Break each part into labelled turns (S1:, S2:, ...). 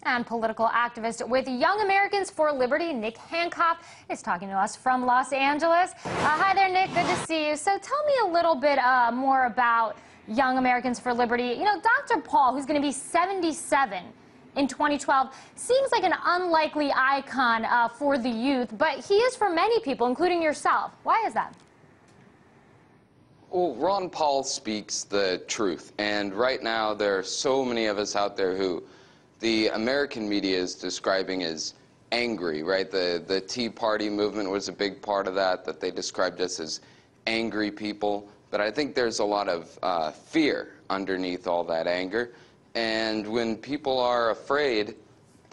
S1: And political activist with Young Americans for Liberty, Nick Hancock, is talking to us from Los Angeles. Hi there, Nick. Good to see you. So tell me a little bit more about Young Americans for Liberty. You know, Dr. Paul, who's going to be 77 in 2012, seems like an unlikely icon for the youth, but he is for many people, including yourself. Why is that?
S2: Well, Ron Paul speaks the truth, and right now there are so many of us out there who the American media is describing as angry, right? The Tea Party movement was a big part of that they described us as angry people. But I think there's a lot of fear underneath all that anger. And when people are afraid,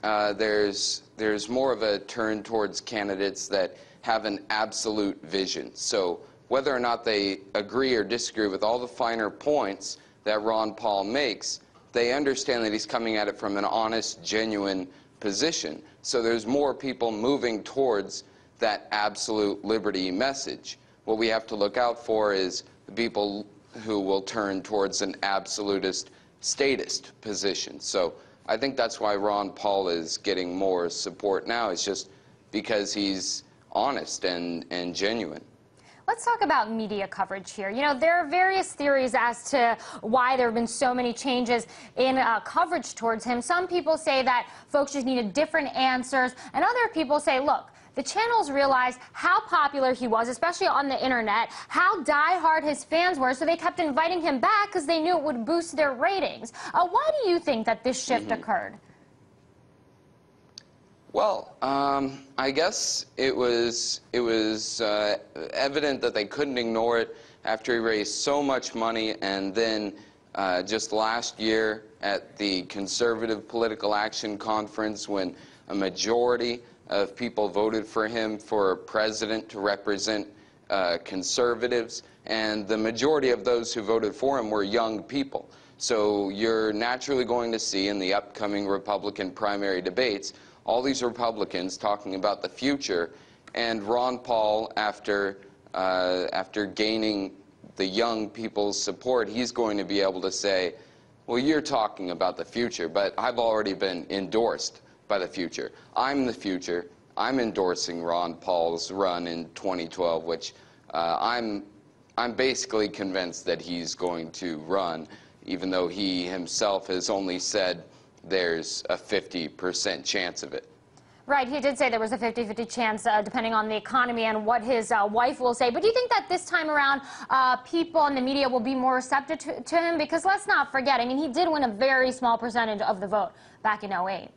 S2: there's more of a turn towards candidates that have an absolute vision. So whether or not they agree or disagree with all the finer points that Ron Paul makes, they understand that he's coming at it from an honest, genuine position. So there's more people moving towards that absolute liberty message. What we have to look out for is the people who will turn towards an absolutist, statist position. So I think that's why Ron Paul is getting more support now. It's just because he's honest and genuine.
S1: Let's talk about media coverage here. You know, there are various theories as to why there have been so many changes in coverage towards him. Some people say that folks just needed different answers, and other people say, look, the channels realized how popular he was, especially on the internet, how diehard his fans were, so they kept inviting him back because they knew it would boost their ratings. Why do you think that this shift occurred?
S2: Well, I guess it was evident that they couldn't ignore it after he raised so much money, and then just last year at the Conservative Political Action Conference, when a majority of people voted for him for president to represent conservatives, and the majority of those who voted for him were young people. So you're naturally going to see in the upcoming Republican primary debates all these Republicans talking about the future, and Ron Paul, after gaining the young people's support, he's going to be able to say, well, you're talking about the future, but I've already been endorsed by the future. I'm the future. I'm endorsing Ron Paul's run in 2012, which I'm basically convinced that he's going to run, even though he himself has only said there's a 50% chance of it.
S1: Right, he did say there was a 50-50 chance depending on the economy and what his wife will say. But do you think that this time around people in the media will be more receptive to him? Because let's not forget, I mean, he did win a very small percentage of the vote back in '08.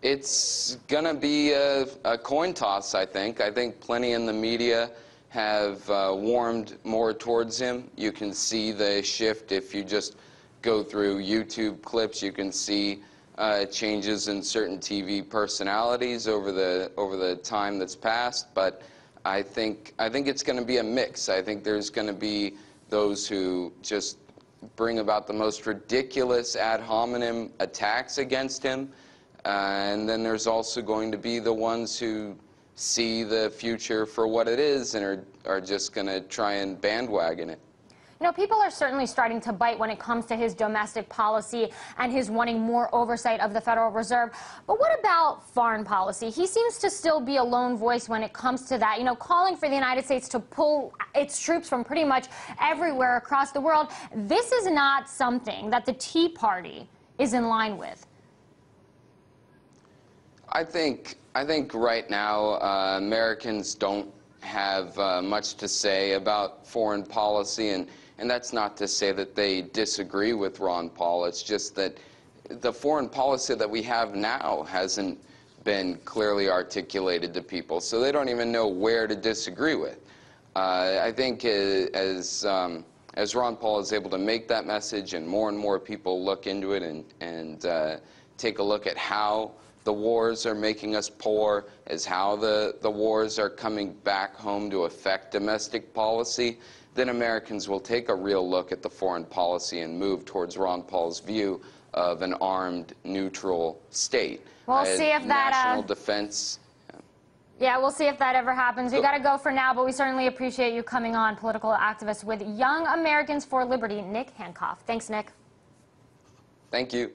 S2: It's going to be a coin toss, I think. I think plenty in the media have warmed more towards him. You can see the shift if you just go through YouTube clips. You can see changes in certain TV personalities over the time that's passed. But I think it's going to be a mix. I think there's going to be those who just bring about the most ridiculous ad hominem attacks against him, and then there's also going to be the ones who see the future for what it is and are just going to try and bandwagon it.
S1: You know, people are certainly starting to bite when it comes to his domestic policy and his wanting more oversight of the Federal Reserve. But what about foreign policy? He seems to still be a lone voice when it comes to that, you know, calling for the United States to pull its troops from pretty much everywhere across the world. This is not something that the Tea Party is in line with.
S2: I think right now Americans don't have much to say about foreign policy, and that's not to say that they disagree with Ron Paul. It's just that the foreign policy that we have now hasn't been clearly articulated to people, so they don't even know where to disagree with. I think as Ron Paul is able to make that message and more people look into it and take a look at how the wars are making us poor, as how the wars are coming back home to affect domestic policy, then Americans will take a real look at the foreign policy and move towards Ron Paul's view of an armed, neutral state.
S1: We'll see if that
S2: national defense.
S1: Yeah, we'll see if that ever happens. We got to go for now, but we certainly appreciate you coming on, political activist with Young Americans for Liberty, Nick Hancock. Thanks, Nick.
S2: Thank you.